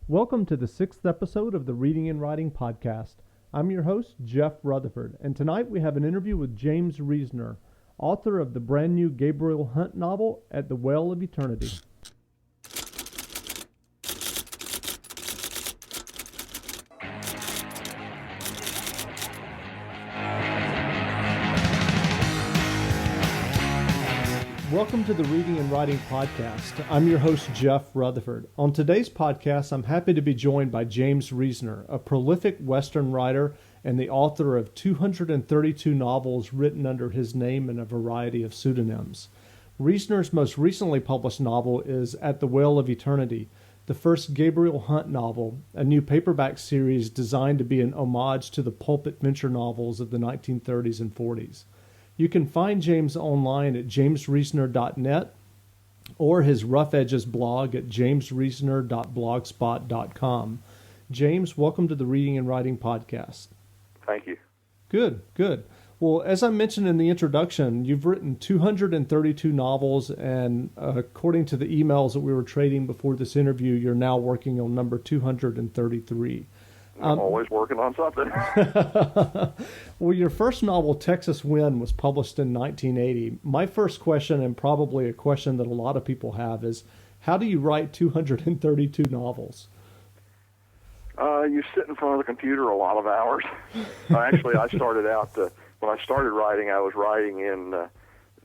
Welcome to the sixth episode of the Reading and Writing Podcast. I'm your host, Jeff Rutherford, and tonight we have an interview with James Reasoner, author of the brand new Gabriel Hunt novel, At the Well of Eternity. Welcome to the Reading and Writing Podcast. I'm your host, Jeff Rutherford. On today's podcast, I'm happy to be joined by James Reasoner, a prolific Western writer and the author of 232 novels written under his name and a variety of pseudonyms. Reasoner's most recently published novel is At the Well of Eternity, the first Gabriel Hunt novel, a new paperback series designed to be an homage to the pulp adventure novels of the 1930s and 40s. You can find James online at jamesreasoner.net or his Rough Edges blog at jamesreasoner.blogspot.com. James, welcome to the Reading and Writing Podcast. Thank you. Good. Well, as I mentioned in the introduction, you've written 232 novels, and according to the emails that we were trading before this interview, you're now working on number 233. I'm always working on something. Well, your first novel, Texas Wind, was published in 1980. My first question, and probably a question that a lot of people have, is how do you write 232 novels? You sit in front of the computer a lot of hours. Actually, I started out, when I started writing, I was writing in,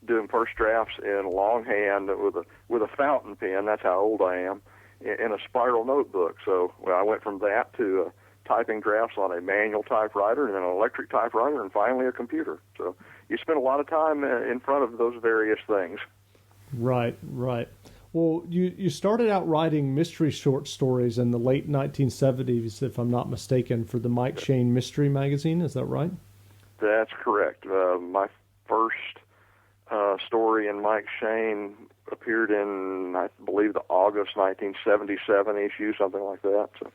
doing first drafts in longhand with a fountain pen, that's how old I am, in a spiral notebook. So I went from that to typing drafts on a manual typewriter and then an electric typewriter and finally a computer. So you spend a lot of time in front of those various things. Right. Well, you started out writing mystery short stories in the late 1970s, if I'm not mistaken, for the Mike Shane Mystery Magazine. Is that right? That's correct. My first story in Mike Shane appeared in, I believe, the August 1977 issue, something like that. So.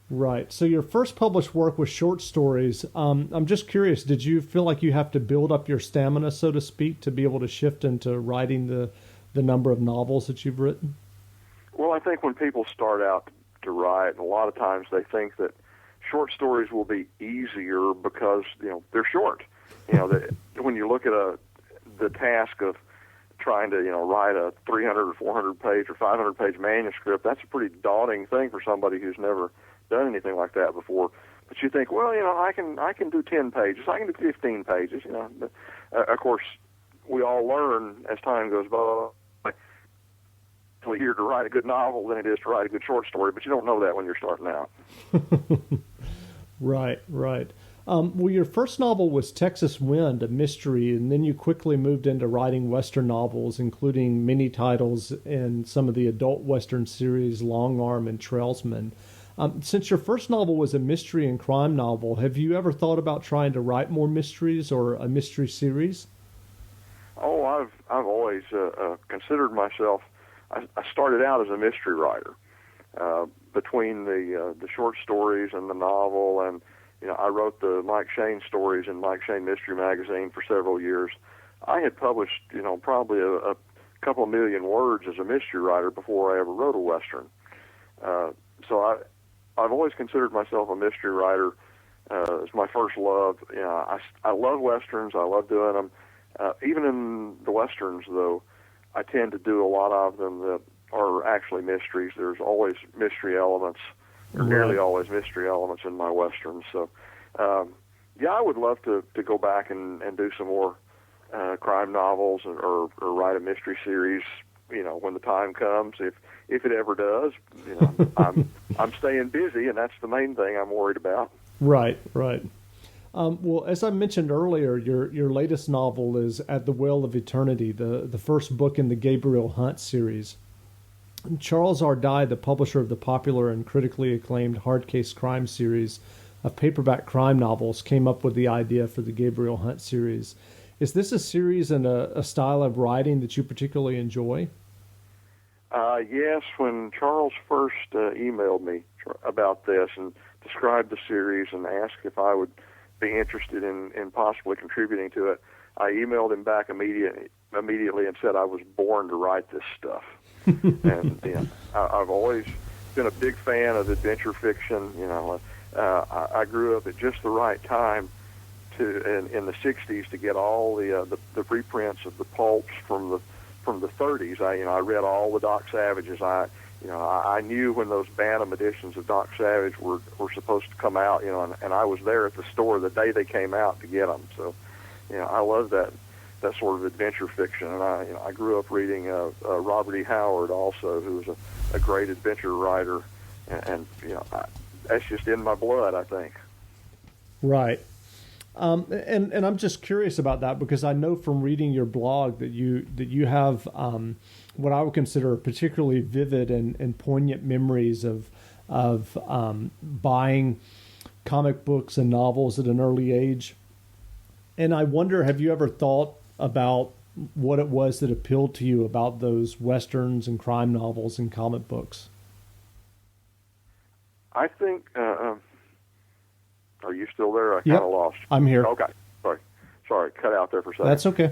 Right. So your first published work was short stories. I'm just curious, did you feel like you have to build up your stamina, so to speak, to be able to shift into writing the number of novels that you've written? Well, I think when people start out to write, a lot of times they think that short stories will be easier because, they're short. When you look at the task of trying to, write a 300 or 400 page or 500 page manuscript, that's a pretty daunting thing for somebody who's never done anything like that before. But you think, well, I can do 10 pages, I can do 15 pages, But, of course, we all learn as time goes by. It's easier to write a good novel than it is to write a good short story, but you don't know that when you're starting out. Right. Well, your first novel was Texas Wind, a mystery, and then you quickly moved into writing Western novels, including mini titles in some of the adult Western series, Long Arm and Trailsman. Since your first novel was a mystery and crime novel, have you ever thought about trying to write more mysteries or a mystery series? Oh, I've always considered myself. I started out as a mystery writer. Between the short stories and the novel, and I wrote the Mike Shane stories in Mike Shane Mystery Magazine for several years. I had published, probably a couple of million words as a mystery writer before I ever wrote a Western. So I've always considered myself a mystery writer. It's my first love. I love Westerns. I love doing them. Even in the Westerns, though, I tend to do a lot of them that are actually mysteries. There's always mystery elements, or nearly always mystery elements in my Westerns. So, I would love to go back and do some more crime novels or write a mystery series, when the time comes, if it ever does. I'm staying busy, and that's the main thing I'm worried about. Right. Well, as I mentioned earlier, your latest novel is At the Well of Eternity, the first book in the Gabriel Hunt series. Charles R. Dye, the publisher of the popular and critically acclaimed Hard Case Crime series of paperback crime novels, came up with the idea for the Gabriel Hunt series. Is this a series and a style of writing that you particularly enjoy? Yes, when Charles first emailed me about this and described the series and asked if I would be interested in possibly contributing to it, I emailed him back immediately and said I was born to write this stuff. And I've always been a big fan of adventure fiction. I grew up at just the right time in the '60s to get all the reprints of the pulps from the 30s. I read all the Doc Savages. I knew when those Bantam editions of Doc Savage were supposed to come out. And I was there at the store the day they came out to get them. So, I love that sort of adventure fiction. And I grew up reading Robert E. Howard also, who was a great adventure writer, and that's just in my blood, I think. Right. And I'm just curious about that, because I know from reading your blog that you have what I would consider particularly vivid and poignant memories of buying comic books and novels at an early age. And I wonder, have you ever thought about what it was that appealed to you about those Westerns and crime novels and comic books? I think, are you still there? I kind of lost you. I'm here. Okay. Sorry, cut out there for a second. That's okay.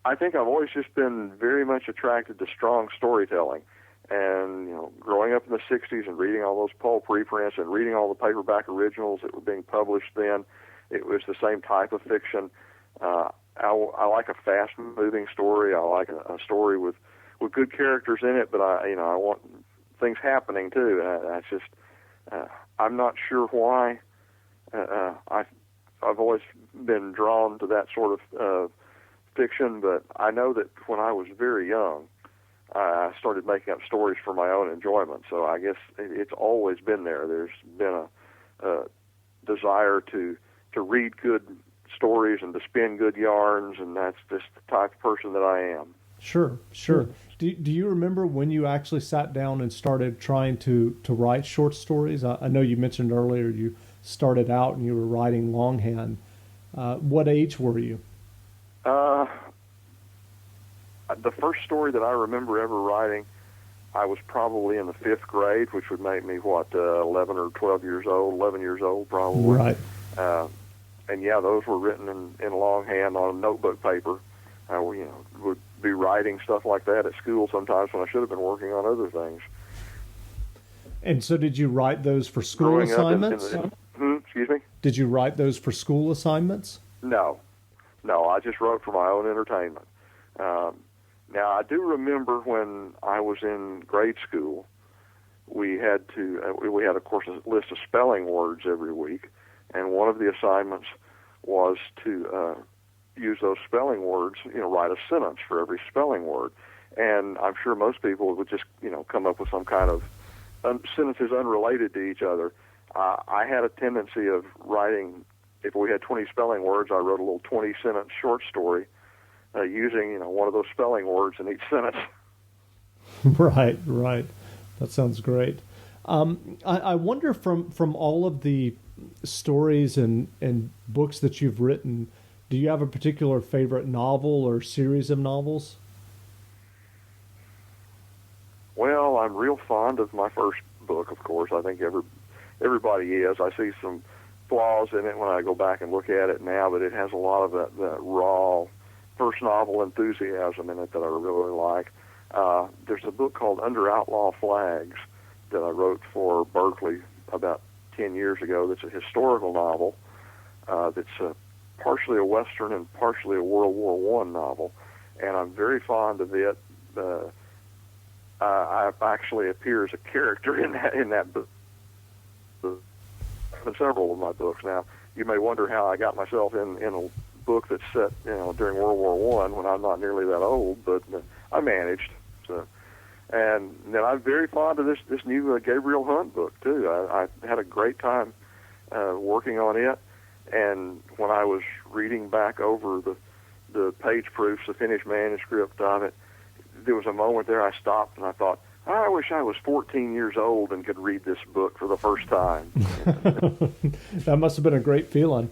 I think I've always just been very much attracted to strong storytelling. And, growing up in the 60s and reading all those pulp reprints and reading all the paperback originals that were being published then, it was the same type of fiction. I like a fast-moving story. I like a story with good characters in it, but I want things happening too. That's just I'm not sure why. I've always been drawn to that sort of fiction, but I know that when I was very young, I started making up stories for my own enjoyment. So I guess it's always been there. There's been a desire to read good stories and to spin good yarns, and that's just the type of person that I am. Sure. Do you remember when you actually sat down and started trying to write short stories? I know you mentioned earlier you started out and you were writing longhand. What age were you? The first story that I remember ever writing, I was probably in the 5th grade, which would make me, 11 or 12 years old, 11 years old probably. Right. And yeah, those were written in longhand on notebook paper. Would be writing stuff like that at school sometimes when I should have been working on other things. And so did you write those for school assignments? Excuse me? Did you write those for school assignments? No, I just wrote for my own entertainment. Now, I do remember when I was in grade school, we had, of course, a list of spelling words every week, and one of the assignments was to use those spelling words, write a sentence for every spelling word. And I'm sure most people would just, come up with some kind of sentences unrelated to each other. I had a tendency of writing, if we had 20 spelling words, I wrote a little 20-sentence short story using, one of those spelling words in each sentence. Right. That sounds great. I wonder from all of the stories and books that you've written, do you have a particular favorite novel or series of novels? Well, I'm real fond of my first book, of course. I think everybody is. I see some flaws in it when I go back and look at it now, but it has a lot of that raw first novel enthusiasm in it that I really like. There's a book called Under Outlaw Flags that I wrote for Berkeley about 10 years ago that's a historical novel that's partially a Western and partially a World War I novel, and I'm very fond of it. I actually appear as a character in that book. In several of my books. Now, you may wonder how I got myself in a book that's set, during World War I when I'm not nearly that old, but I managed. So, and then I'm very fond of this new Gabriel Hunt book too. I had a great time working on it, and when I was reading back over the page proofs, the finished manuscript of it, there was a moment there I stopped and I thought, I wish I was 14 years old and could read this book for the first time. That must have been a great feeling.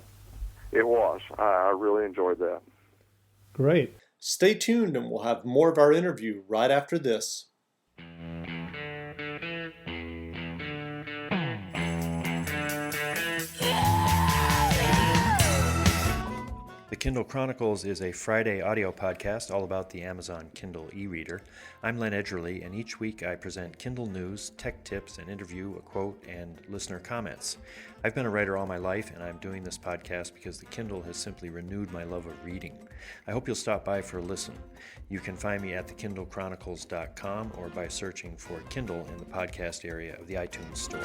It was. I really enjoyed that. Great. Stay tuned and we'll have more of our interview right after this. The Kindle Chronicles is a Friday audio podcast all about the Amazon Kindle e-reader. I'm Len Edgerly, and each week I present Kindle news, tech tips, an interview, a quote, and listener comments. I've been a writer all my life, and I'm doing this podcast because the Kindle has simply renewed my love of reading. I hope you'll stop by for a listen. You can find me at thekindlechronicles.com or by searching for Kindle in the podcast area of the iTunes Store.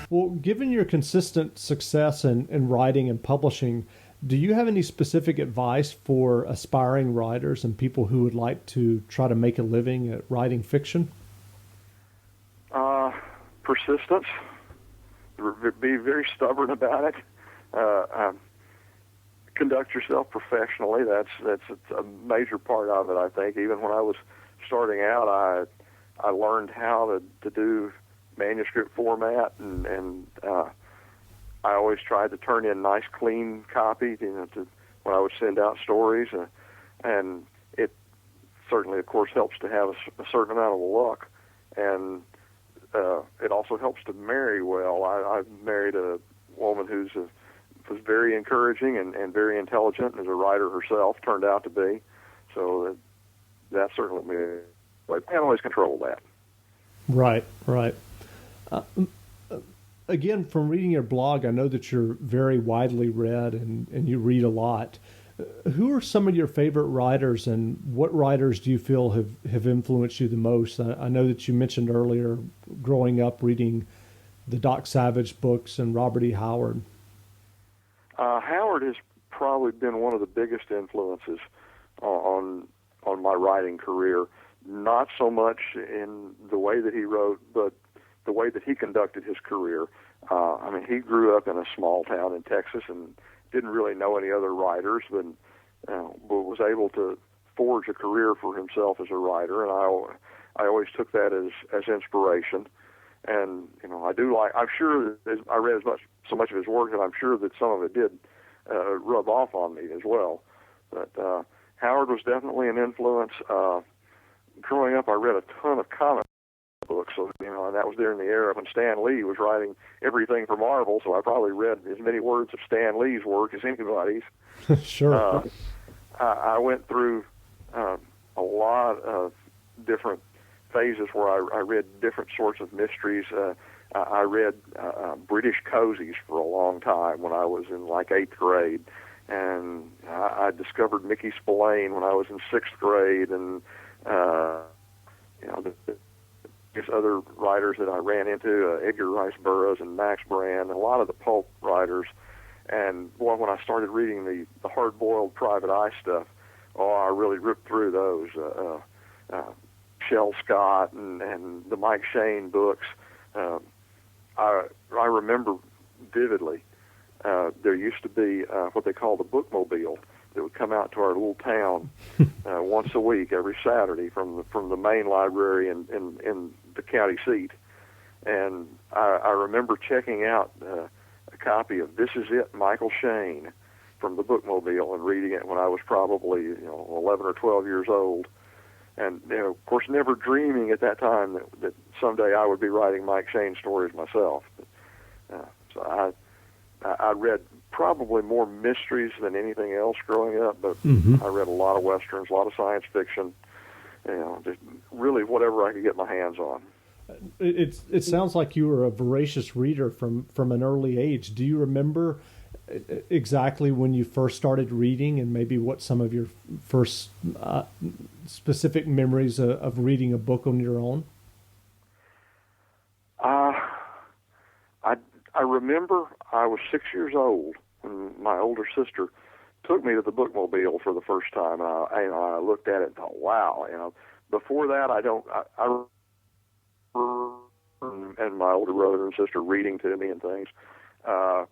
Well, given your consistent success in writing and publishing, do you have any specific advice for aspiring writers and people who would like to try to make a living at writing fiction? Persistence. Be very stubborn about it. Conduct yourself professionally. That's a major part of it, I think. Even when I was starting out, I learned how to do manuscript format, and I always tried to turn in nice, clean copy, when I would send out stories, and it certainly, of course, helps to have a certain amount of luck, and it also helps to marry well. I married a woman who was very encouraging and very intelligent, and as a writer herself turned out to be, so that certainly I can't always control that. Right. Again, from reading your blog, I know that you're very widely read and you read a lot. Who are some of your favorite writers, and what writers do you feel have influenced you the most? I know that you mentioned earlier growing up reading the Doc Savage books and Robert E. Howard. Howard has probably been one of the biggest influences on my writing career. Not so much in the way that he wrote, but the way that he conducted his career. He grew up in a small town in Texas and didn't really know any other writers, but was able to forge a career for himself as a writer, and I always took that as inspiration. And I'm sure that I read so much of his work that I'm sure that some of it did rub off on me as well. But Howard was definitely an influence. Growing up, I read a ton of comic books, so and that was during the era when Stan Lee was writing everything for Marvel. So I probably read as many words of Stan Lee's work as anybody's. Sure. I went through a lot of different phases where I read different sorts of mysteries. I read British cozies for a long time when I was in like 8th grade, and I discovered Mickey Spillane when I was in 6th grade, and there's other writers that I ran into, Edgar Rice Burroughs and Max Brand, and a lot of the pulp writers. And when I started reading the hard-boiled private eye stuff, I really ripped through those. Shel Scott and the Mike Shane books. I remember vividly, there used to be what they called the bookmobile that would come out to our little town once a week, every Saturday, from the main library in the county seat. And I remember checking out a copy of This Is It, Michael Shane, from the bookmobile and reading it when I was probably 11 or 12 years old. And of course, never dreaming at that time that someday I would be writing Mike Shane stories myself. So I read probably more mysteries than anything else growing up, but I read a lot of westerns, a lot of science fiction, just really whatever I could get my hands on. It sounds like you were a voracious reader from an early age. Do you remember exactly when you first started reading, and maybe what some of your first specific memories of reading a book on your own? I remember I was 6 years old when my older sister took me to the bookmobile for the first time. I looked at it and thought, wow. Before that, I and my older brother and sister reading to me and things. I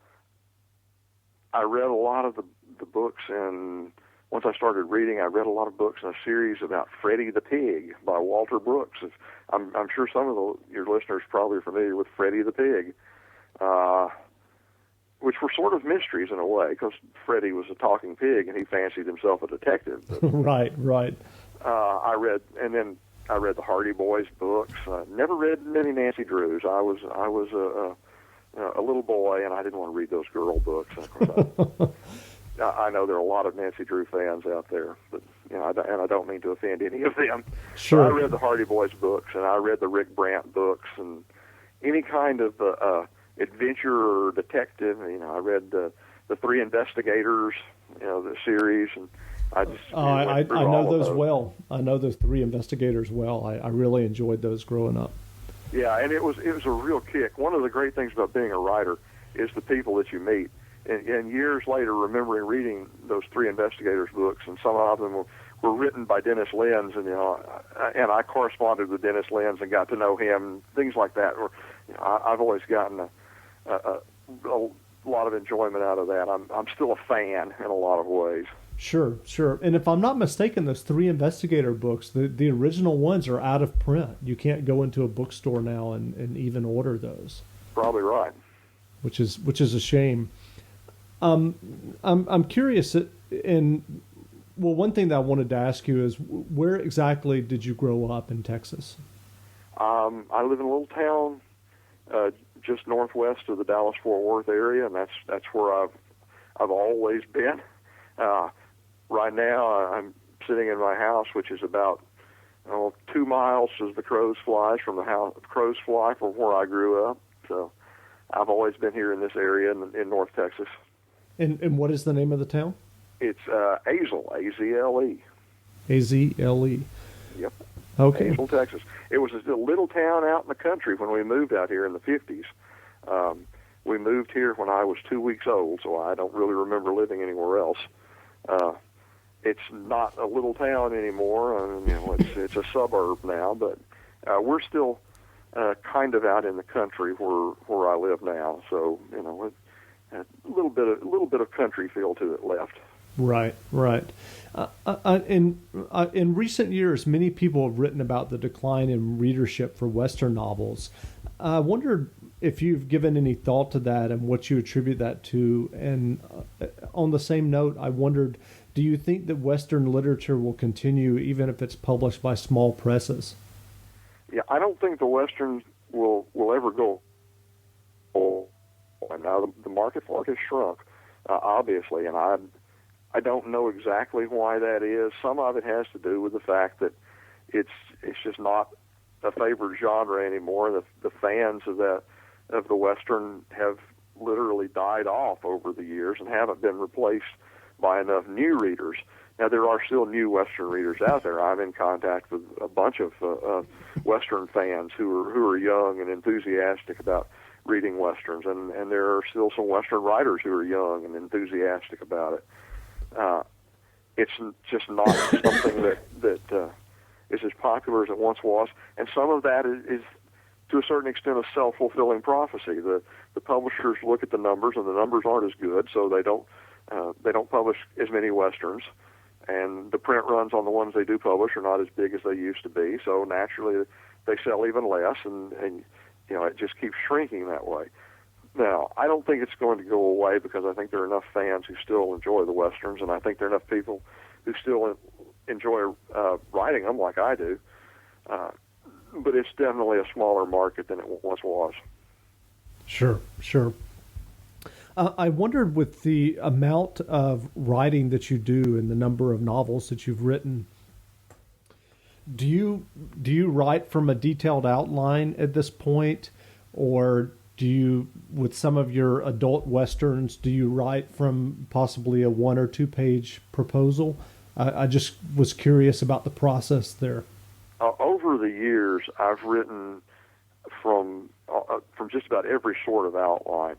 read a lot of the books, and once I started reading, I read a lot of books in a series about Freddie the Pig by Walter Brooks. I'm sure some of your listeners probably are familiar with Freddie the Pig, which were sort of mysteries in a way, because Freddie was a talking pig and he fancied himself a detective. But, Right. I read, and then I read the Hardy Boys books. Never read many Nancy Drews. I was a little boy, and I didn't want to read those girl books. And of course, I know there are a lot of Nancy Drew fans out there, but I don't mean to offend any of them. Sure. So I read the Hardy Boys books, and I read the Rick Brandt books, and any kind of adventure or detective. I read the Three Investigators, the series, and I just I know those well. I know those Three Investigators well. I really enjoyed those growing up. Yeah, and it was a real kick. One of the great things about being a writer is the people that you meet. And years later, remembering reading those Three Investigators books, and some of them were written by Dennis Lenz, and I corresponded with Dennis Lenz and got to know him, things like that. I've always gotten a lot of enjoyment out of that. I'm still a fan in a lot of ways. Sure. And if I'm not mistaken, those Three Investigator books, the original ones are out of print. You can't go into a bookstore now and even order those. Probably right. Which is a shame. I'm curious, one thing that I wanted to ask you is, where exactly did you grow up in Texas? I live in a little town just northwest of the Dallas-Fort Worth area, and that's where I've always been. Right now, I'm sitting in my house, which is about 2 miles as the crows fly from where I grew up. So I've always been here in this area in North Texas. And what is the name of the town? It's Azle, A-Z-L-E. A-Z-L-E. Yep. Okay. Azle, Texas. It was a little town out in the country when we moved out here in the 50s. We moved here when I was 2 weeks old, so I don't really remember living anywhere else. It's not a little town anymore. It's a suburb now, but we're still kind of out in the country where I live now. So a little bit of country feel to it left. Right. In recent years, many people have written about the decline in readership for Western novels. I wondered if you've given any thought to that and what you attribute that to. And on the same note, I wondered, do you think that Western literature will continue even if it's published by small presses? Yeah, I don't think the Westerns will ever go. Now the market for it has shrunk, obviously, and I don't know exactly why that is. Some of it has to do with the fact that it's just not a favored genre anymore. The fans of the Western have literally died off over the years and haven't been replaced by enough new readers. Now, there are still new Western readers out there. I'm in contact with a bunch of Western fans who are young and enthusiastic about reading Westerns, and there are still some Western writers who are young and enthusiastic about it. It's just not something that is as popular as it once was, and some of that is to a certain extent a self-fulfilling prophecy. The publishers look at the numbers, and the numbers aren't as good, so they don't publish as many Westerns, and the print runs on the ones they do publish are not as big as they used to be, so naturally they sell even less, and it just keeps shrinking that way. Now, I don't think it's going to go away because I think there are enough fans who still enjoy the Westerns, and I think there are enough people who still enjoy writing them like I do. But it's definitely a smaller market than it once was. Sure. I wondered, with the amount of writing that you do and the number of novels that you've written, do you write from a detailed outline at this point, or do you, with some of your adult Westerns, do you write from possibly a 1 or 2 page proposal? I just was curious about the process there. Over the years, I've written from just about every sort of outline.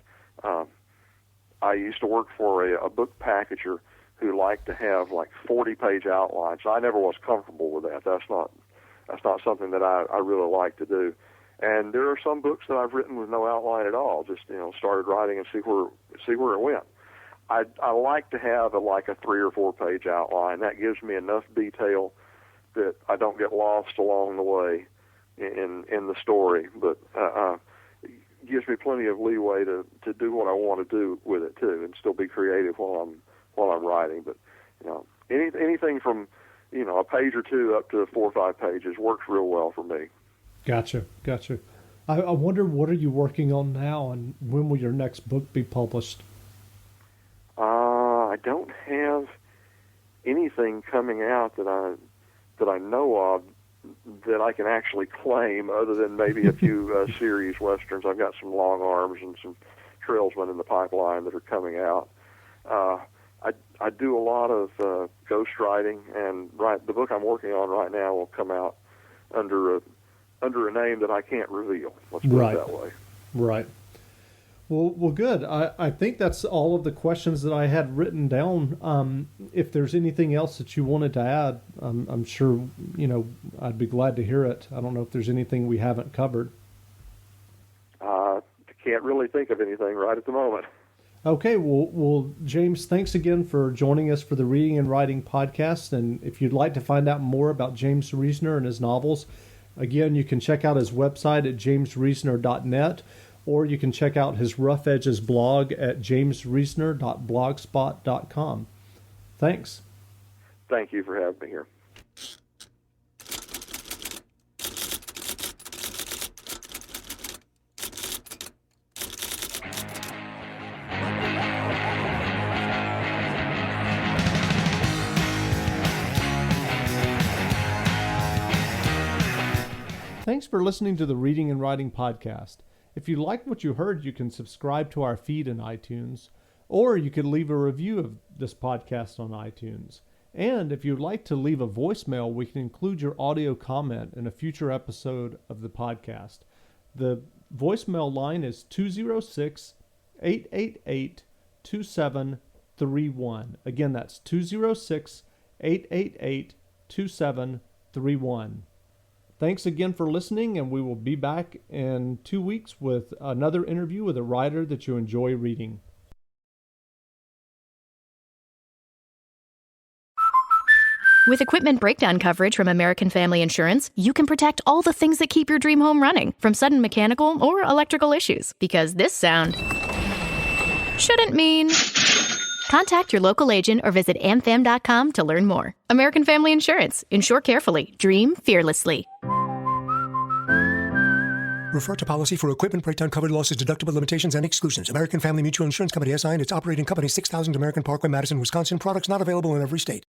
I used to work for a book packager who liked to have like 40-page outlines. I never was comfortable with that. That's not something that I really like to do. And there are some books that I've written with no outline at all. Just started writing and see where it went. I like to have a 3 or 4 page outline. That gives me enough detail that I don't get lost along the way in the story, but it gives me plenty of leeway to do what I want to do with it too, and still be creative while I'm writing. But anything from a page or two up to 4 or 5 pages works real well for me. Gotcha. I wonder, what are you working on now, and when will your next book be published? I don't have anything coming out that I know of that I can actually claim, other than maybe a few series westerns. I've got some Long Arms and some Trailsmen in the pipeline that are coming out. I do a lot of ghostwriting, and the book I'm working on right now will come out under a name that I can't reveal. Let's put it that way. Right. Well, good. I think that's all of the questions that I had written down. If there's anything else that you wanted to add, I'm sure, I'd be glad to hear it. I don't know if there's anything we haven't covered. Can't really think of anything right at the moment. Okay. Well, James, thanks again for joining us for the Reading and Writing podcast. And if you'd like to find out more about James Reasoner and his novels, again, you can check out his website at jamesreasoner.net, or you can check out his Rough Edges blog at jamesreasoner.blogspot.com. Thanks. Thank you for having me here. Thanks for listening to the Reading and Writing podcast. If you liked what you heard, you can subscribe to our feed in iTunes, or you could leave a review of this podcast on iTunes. And if you'd like to leave a voicemail, we can include your audio comment in a future episode of the podcast. The voicemail line is 206-888-2731. Again, that's 206-888-2731. Thanks again for listening, and we will be back in 2 weeks with another interview with a writer that you enjoy reading. With equipment breakdown coverage from American Family Insurance, you can protect all the things that keep your dream home running, from sudden mechanical or electrical issues. Because this sound shouldn't mean... Contact your local agent or visit amfam.com to learn more. American Family Insurance. Insure carefully. Dream fearlessly. Refer to policy for equipment breakdown covered losses, deductible limitations, and exclusions. American Family Mutual Insurance Company, SI, and its operating company, 6000 American Parkway, Madison, Wisconsin. Products not available in every state.